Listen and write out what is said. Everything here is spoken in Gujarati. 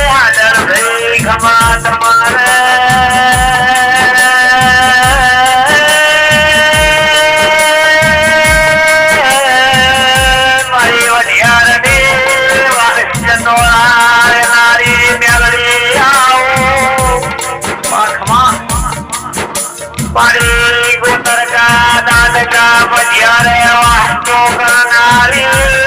હાજર ભાઈ ખમા તમારે મારી વઢિયારની વારસ્ય તોળાય નારી મેળવી આવું ખમા મારી ગોતરકા દાદકા વઢિયારે વાસ્તો કરનારી